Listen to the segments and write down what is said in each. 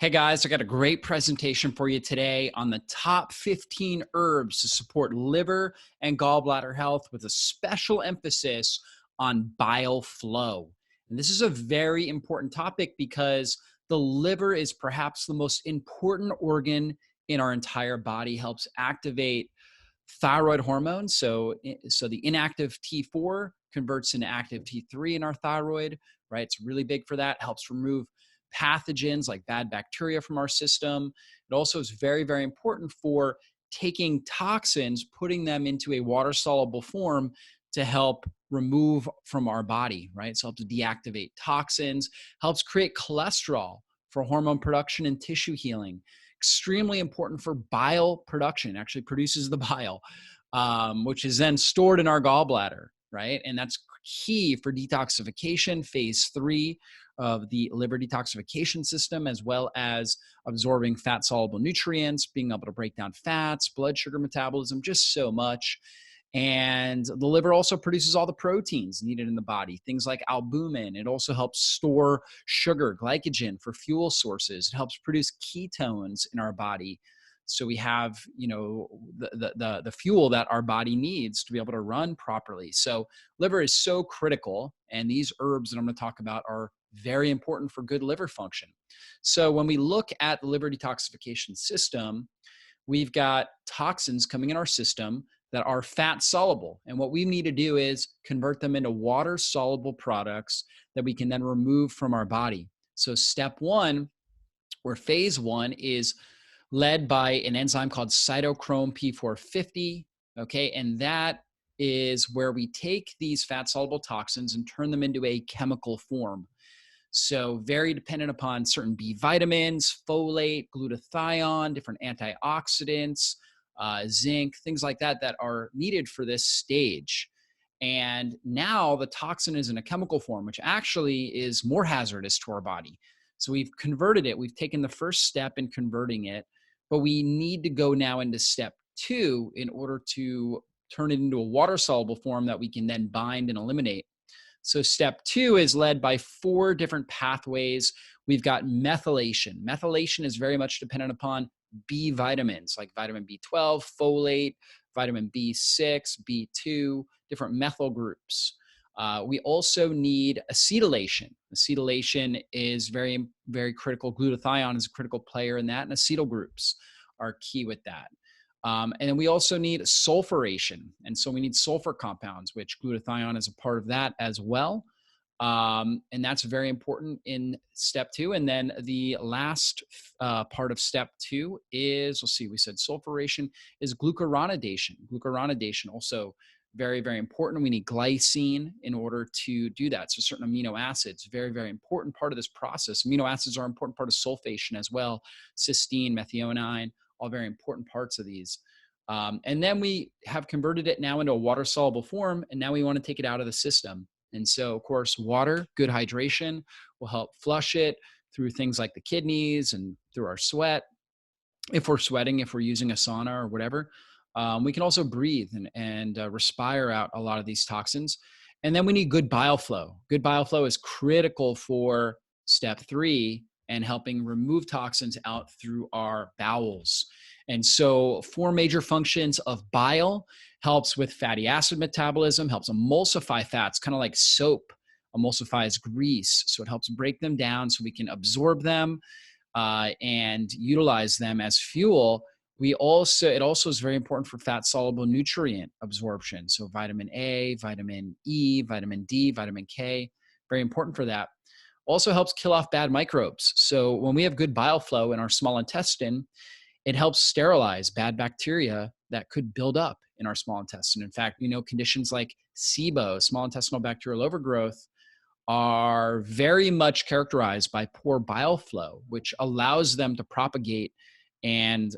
Hey guys, I got a great presentation for you today on the top 15 herbs to support liver and gallbladder health with a special emphasis on bile flow. And this is a very important topic because the liver is perhaps the most important organ in our entire body, helps activate thyroid hormone. So the inactive T4 converts into active T3 in our thyroid, right? It's really big for that. Helps remove pathogens like bad bacteria from our system. It also is very, very important for taking toxins, putting them into a water soluble form to help remove from our body, right? So it helps deactivate toxins, helps create cholesterol for hormone production and tissue healing. Extremely important for bile production. It actually produces the bile, which is then stored in our gallbladder, right? And that's key for detoxification, phase 3 of the liver detoxification system, as well as absorbing fat soluble nutrients, being able to break down fats, blood sugar metabolism, just so much. And the liver also produces all the proteins needed in the body, things like albumin. It also helps store sugar, glycogen for fuel sources. It helps produce ketones in our body. So we have, the fuel that our body needs to be able to run properly. So liver is so critical, and these herbs that I'm going to talk about are very important for good liver function. So when we look at the liver detoxification system, we've got toxins coming in our system that are fat soluble. And what we need to do is convert them into water soluble products that we can then remove from our body. So step one, or phase one, is led by an enzyme called cytochrome P450. Okay. And that is where we take these fat soluble toxins and turn them into a chemical form. So very dependent upon certain B vitamins, folate, glutathione, different antioxidants, zinc, things like that that are needed for this stage. And now the toxin is in a chemical form, which actually is more hazardous to our body. So we've converted it. We've taken the first step in converting it, but we need to go now into step two in order to turn it into a water soluble form that we can then bind and eliminate. So step two is led by 4 different pathways. We've got methylation. Methylation is very much dependent upon B vitamins like vitamin B12, folate, vitamin B6, B2, different methyl groups. We also need acetylation. Acetylation is very, very critical. Glutathione is a critical player in that, and acetyl groups are key with that. And then we also need sulfuration. And so we need sulfur compounds, which glutathione is a part of that as well. And that's very important in step two. And then the last part of step two is, let's see, we said sulfuration is glucuronidation. Glucuronidation also very, very important. We need glycine in order to do that. So certain amino acids, very, very important part of this process. Amino acids are an important part of sulfation as well. Cysteine, methionine, all very important parts of these. And then we have converted it now into a water soluble form, and now we want to take it out of the system. And so, of course, water, good hydration, will help flush it through things like the kidneys and through our sweat. If we're sweating, if we're using a sauna or whatever, we can also breathe and respire out a lot of these toxins. And then we need good bile flow. Good bile flow is critical for step three and helping remove toxins out through our bowels. And so 4 major functions of bile: helps with fatty acid metabolism, helps emulsify fats, kind of like soap emulsifies grease. So it helps break them down so we can absorb them and utilize them as fuel. It also is very important for fat soluble nutrient absorption. So vitamin A, vitamin E, vitamin D, vitamin K, very important for that. Also helps kill off bad microbes. So when we have good bile flow in our small intestine, it helps sterilize bad bacteria that could build up in our small intestine. In fact, we know conditions like SIBO, small intestinal bacterial overgrowth, are very much characterized by poor bile flow, which allows them to propagate and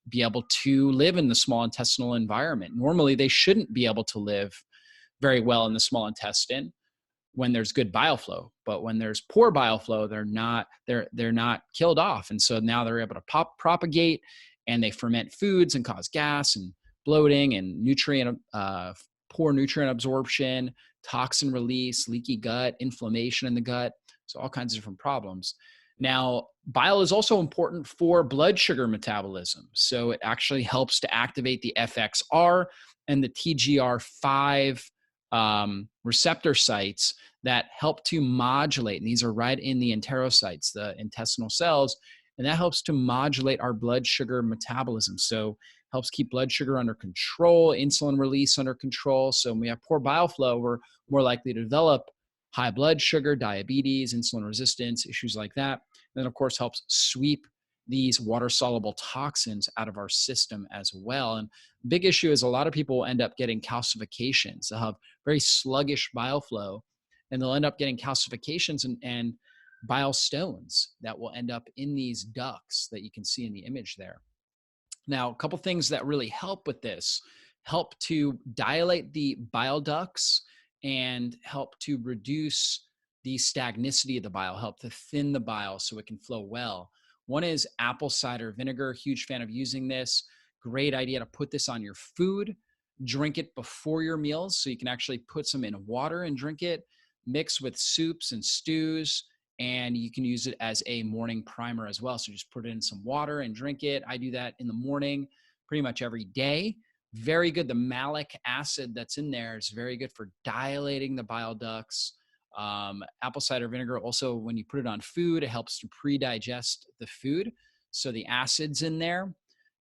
be able to live in the small intestinal environment. Normally, they shouldn't be able to live very well in the small intestine when there's good bile flow, but when there's poor bile flow, they're not killed off. And so now they're able to propagate, and they ferment foods and cause gas and bloating and poor nutrient absorption, toxin release, leaky gut, inflammation in the gut. So all kinds of different problems. Now, bile is also important for blood sugar metabolism. So it actually helps to activate the FXR and the TGR5 receptor sites that help to modulate. And these are right in the enterocytes, the intestinal cells. And that helps to modulate our blood sugar metabolism. So helps keep blood sugar under control, insulin release under control. So when we have poor bile flow, we're more likely to develop high blood sugar, diabetes, insulin resistance, issues like that. And then, of course, helps sweep these water soluble toxins out of our system as well. And big issue is a lot of people will end up getting calcifications. They'll have very sluggish bile flow, and they'll end up getting calcifications and bile stones that will end up in these ducts that you can see in the image there. Now, a couple things that really help with this help to dilate the bile ducts and help to reduce the stagnicity of the bile, help to thin the bile so it can flow well. One is apple cider vinegar. Huge fan of using this. Great idea to put this on your food. Drink it before your meals so you can actually put some in water and drink it. Mix with soups and stews, and you can use it as a morning primer as well. So just put it in some water and drink it. I do that in the morning pretty much every day. Very good. The malic acid that's in there is very good for dilating the bile ducts. Apple cider vinegar also, when you put it on food, it helps to pre-digest the food. So the acids in there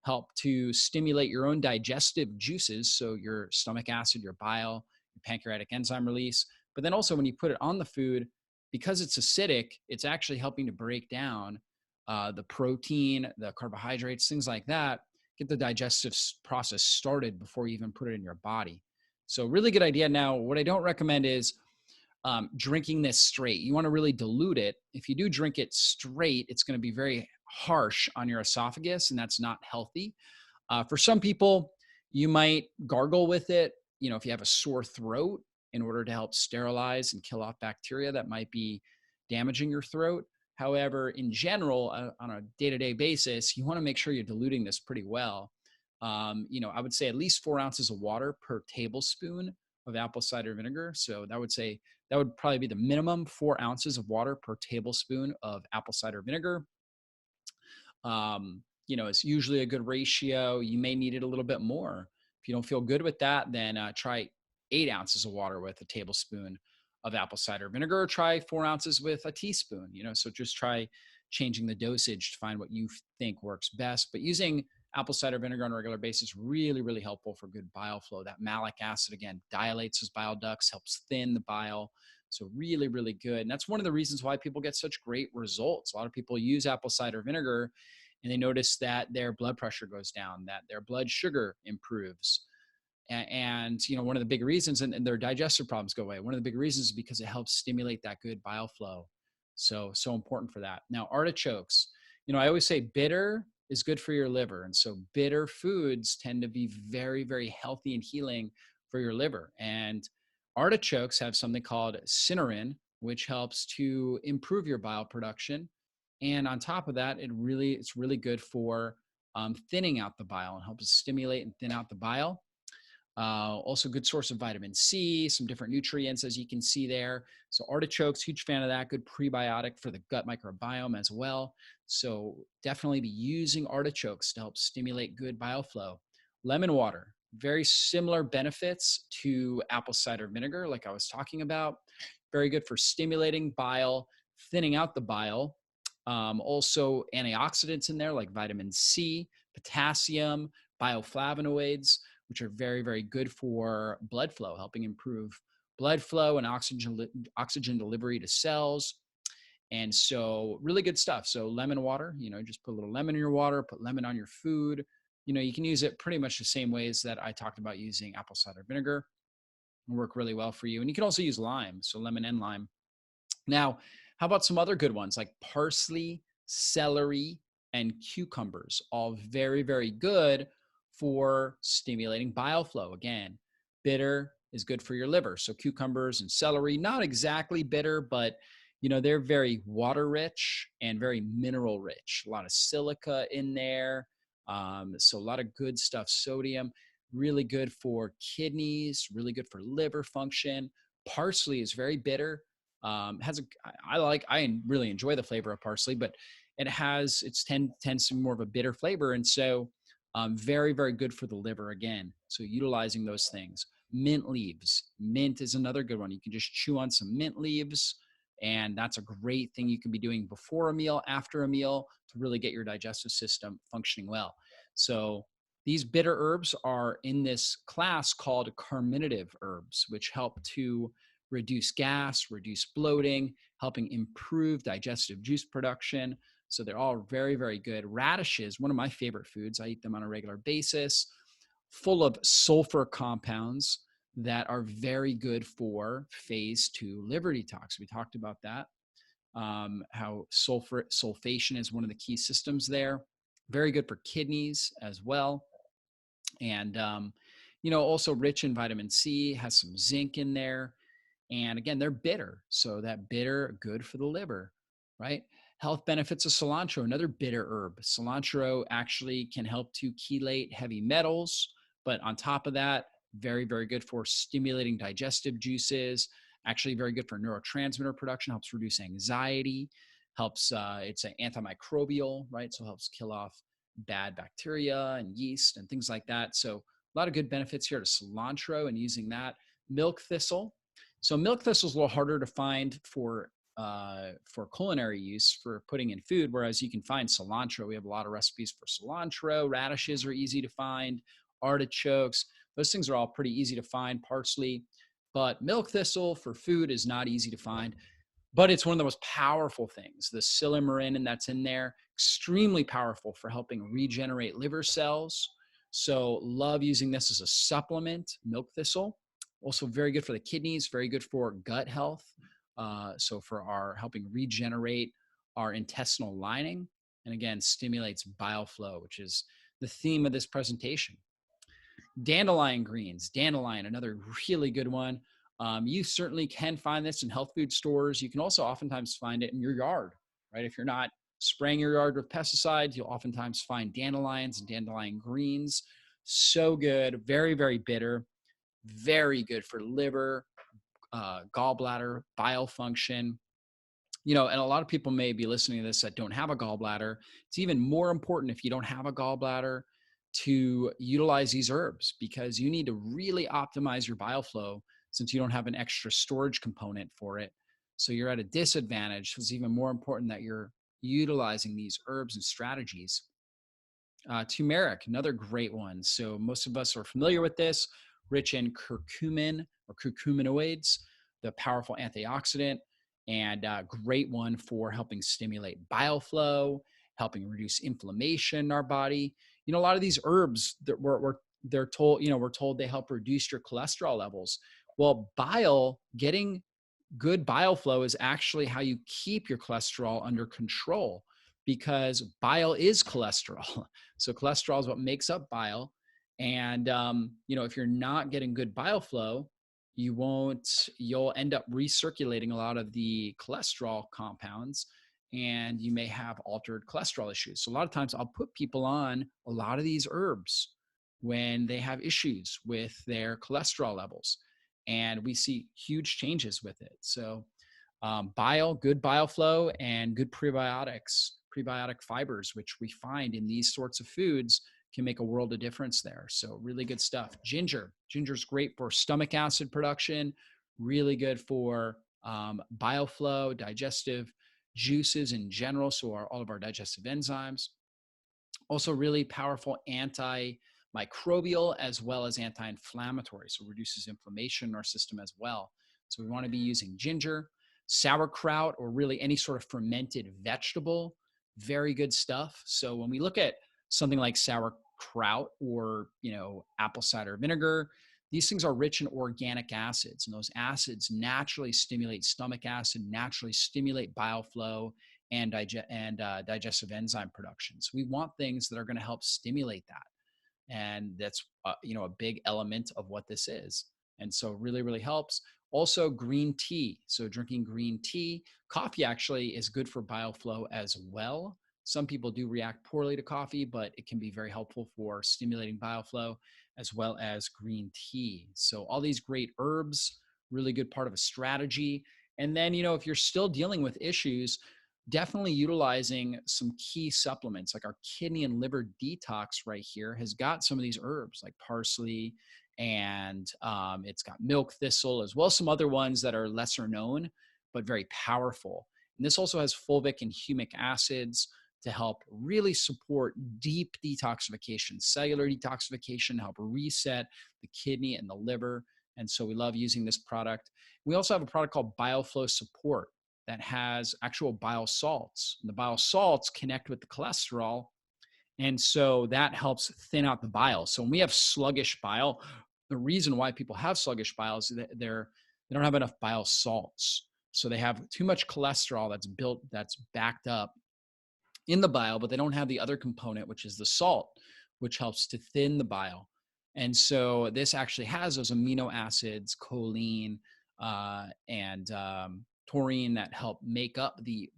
help to stimulate your own digestive juices. So your stomach acid, your bile, your pancreatic enzyme release. But then also when you put it on the food, because it's acidic, it's actually helping to break down the protein, the carbohydrates, things like that, get the digestive process started before you even put it in your body. So really good idea. Now, what I don't recommend is drinking this straight. You want to really dilute it. If you do drink it straight, it's going to be very harsh on your esophagus, and that's not healthy. For some people, you might gargle with it. You know, if you have a sore throat, in order to help sterilize and kill off bacteria that might be damaging your throat. However, in general, on a day-to-day basis, you want to make sure you're diluting this pretty well. I would say at least 4 ounces of water per tablespoon of apple cider vinegar. So that would probably be the minimum, 4 ounces of water per tablespoon of apple cider vinegar. It's usually a good ratio. You may need it a little bit more. If you don't feel good with that, then try 8 ounces of water with a tablespoon of apple cider vinegar, or try 4 ounces with a teaspoon. So just try changing the dosage to find what you think works best. But using apple cider vinegar on a regular basis, really, really helpful for good bile flow. That malic acid, again, dilates those bile ducts, helps thin the bile. So really, really good. And that's one of the reasons why people get such great results. A lot of people use apple cider vinegar and they notice that their blood pressure goes down, that their blood sugar improves. And one of the big reasons, and their digestive problems go away. One of the big reasons is because it helps stimulate that good bile flow. So important for that. Now, artichokes, I always say bitter is good for your liver. And so bitter foods tend to be very, very healthy and healing for your liver. And artichokes have something called cynurin, which helps to improve your bile production. And on top of that, it's really good for thinning out the bile and helps stimulate and thin out the bile. Also good source of vitamin C, some different nutrients, as you can see there. So artichokes, huge fan of that. Good prebiotic for the gut microbiome as well. So definitely be using artichokes to help stimulate good bile flow. Lemon water, very similar benefits to apple cider vinegar, like I was talking about. Very good for stimulating bile, thinning out the bile. Also antioxidants in there like vitamin C, potassium, bioflavonoids, which are very, very good for blood flow, helping improve blood flow and oxygen delivery to cells. And so really good stuff. So lemon water, just put a little lemon in your water, put lemon on your food. You can use it pretty much the same ways that I talked about using apple cider vinegar. It'll work really well for you. And you can also use lime, so lemon and lime. Now, how about some other good ones like parsley, celery, and cucumbers? All very, very good for stimulating bile flow. Again, bitter is good for your liver. So cucumbers and celery, not exactly bitter, but they're very water rich and very mineral rich. A lot of silica in there. So a lot of good stuff. Sodium, really good for kidneys, really good for liver function. Parsley is very bitter. I really enjoy the flavor of parsley, but tends to be more of a bitter flavor. And so very, very good for the liver again. So utilizing those things. Mint leaves. Mint is another good one. You can just chew on some mint leaves, and that's a great thing you can be doing before a meal, after a meal, to really get your digestive system functioning well. So these bitter herbs are in this class called carminative herbs, which help to reduce gas, reduce bloating, helping improve digestive juice production. So they're all very, very good. Radishes, one of my favorite foods. I eat them on a regular basis, full of sulfur compounds that are very good for phase 2 liver detox. We talked about that, how sulfation is one of the key systems there. Very good for kidneys as well. And, also rich in vitamin C, has some zinc in there. And again, they're bitter. So that bitter, good for the liver, right? Health benefits of cilantro, another bitter herb. Cilantro actually can help to chelate heavy metals, but on top of that, very, very good for stimulating digestive juices, actually very good for neurotransmitter production, helps reduce anxiety, it's an antimicrobial, right? So helps kill off bad bacteria and yeast and things like that. So a lot of good benefits here to cilantro and using that. Milk thistle. So milk thistle is a little harder to find for culinary use for putting in food, whereas you can find cilantro. We have a lot of recipes for cilantro. Radishes are easy to find. Artichokes, those things are all pretty easy to find. Parsley, but milk thistle for food is not easy to find. But it's one of the most powerful things. The silymarin that's in there, extremely powerful for helping regenerate liver cells. So love using this as a supplement, milk thistle. Also very good for the kidneys, very good for gut health. So for our helping regenerate our intestinal lining, and again, stimulates bile flow, which is the theme of this presentation. Dandelion greens, dandelion, another really good one. You certainly can find this in health food stores. You can also oftentimes find it in your yard, right? If you're not spraying your yard with pesticides, you'll oftentimes find dandelions and dandelion greens. So good, very, very bitter, very good for liver, gallbladder, bile function. And a lot of people may be listening to this that don't have a gallbladder. It's even more important if you don't have a gallbladder to utilize these herbs, because you need to really optimize your bile flow since you don't have an extra storage component for it. So you're at a disadvantage. So it's even more important that you're utilizing these herbs and strategies. Turmeric, another great one. So most of us are familiar with this, rich in curcumin or curcuminoids, the powerful antioxidant, and a great one for helping stimulate bile flow, helping reduce inflammation in our body. A lot of these herbs that we're told they help reduce your cholesterol levels. Well, getting good bile flow is actually how you keep your cholesterol under control, because bile is cholesterol. So cholesterol is what makes up bile. And, if you're not getting good bile flow, you'll end up recirculating a lot of the cholesterol compounds, and you may have altered cholesterol issues. So a lot of times I'll put people on a lot of these herbs when they have issues with their cholesterol levels, and we see huge changes with it. So good bile flow and good prebiotic fibers, which we find in these sorts of foods, can make a world of difference there. So really good stuff. Ginger is great for stomach acid production, really good for bile flow, digestive juices in general. So all of our digestive enzymes. Also really powerful antimicrobial as well as anti-inflammatory. So reduces inflammation in our system as well. So we want to be using ginger. Sauerkraut, or really any sort of fermented vegetable, very good stuff. So when we look at something like sauerkraut or apple cider vinegar, these things are rich in organic acids, and those acids naturally stimulate stomach acid, naturally stimulate bile flow and digestive enzyme production. So we want things that are going to help stimulate that, and that's a big element of what this is. And so really, really helps. Also green tea. So drinking green tea. Coffee actually is good for bile flow as well. Some people do react poorly to coffee, but it can be very helpful for stimulating bile flow, as well as green tea. So all these great herbs, really good part of a strategy. And then, if you're still dealing with issues, definitely utilizing some key supplements like our kidney and liver detox right here has got some of these herbs like parsley, and it's got milk thistle as well as some other ones that are lesser known but very powerful. And this also has fulvic and humic acids to help really support deep detoxification, cellular detoxification, help reset the kidney and the liver. And so we love using this product. We also have a product called BioFlow Support that has actual bile salts. And the bile salts connect with the cholesterol. And so that helps thin out the bile. So when we have sluggish bile, the reason why people have sluggish bile is that they don't have enough bile salts. So they have too much cholesterol that's backed up in the bile, but they don't have the other component, which is the salt, which helps to thin the bile. And so this actually has those amino acids, choline, and taurine that help make up the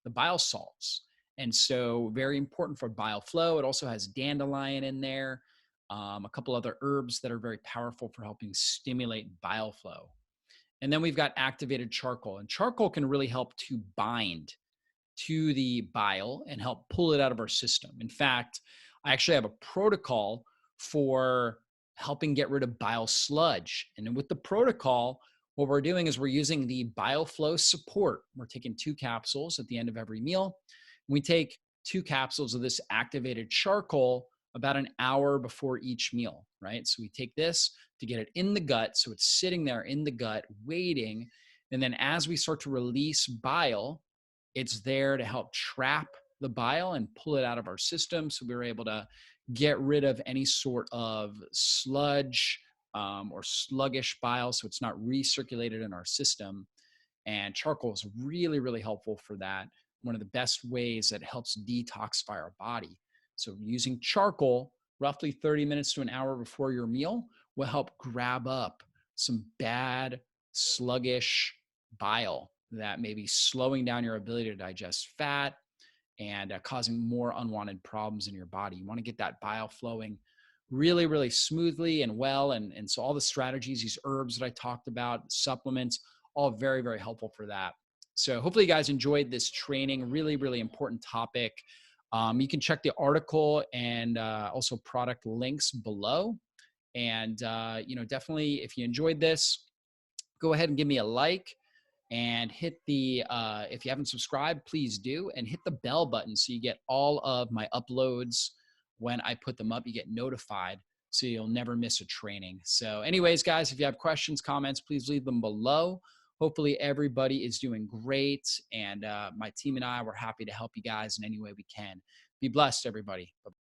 bile salts. And so very important for bile flow. It also has dandelion in there, a couple other herbs that are very powerful for helping stimulate bile flow. And then we've got activated charcoal, and charcoal can really help to bind to the bile and help pull it out of our system. In fact, I actually have a protocol for helping get rid of bile sludge. And with the protocol, what we're doing is we're using the BioFlow Support. We're taking 2 capsules at the end of every meal. We take 2 capsules of this activated charcoal about an hour before each meal, right? So we take this to get it in the gut. So it's sitting there in the gut waiting. And then as we start to release bile, it's there to help trap the bile and pull it out of our system. So we were able to get rid of any sort of sludge or sluggish bile, so it's not recirculated in our system. And charcoal is really, really helpful for that. One of the best ways that helps detoxify our body. So using charcoal roughly 30 minutes to an hour before your meal will help grab up some bad, sluggish bile that may be slowing down your ability to digest fat and causing more unwanted problems in your body. You want to get that bile flowing really, really smoothly and well. And so all the strategies, these herbs that I talked about, supplements, all very, very helpful for that. So hopefully you guys enjoyed this training. Really, really important topic. You can check the article and also product links below. And, definitely if you enjoyed this, go ahead and give me a like. And hit the, if you haven't subscribed, please do, and hit the bell button so you get all of my uploads when I put them up. You get notified so you'll never miss a training. So anyways, guys, if you have questions, comments, please leave them below. Hopefully everybody is doing great. And my team and I, we're happy to help you guys in any way we can. Be blessed, everybody. Bye-bye.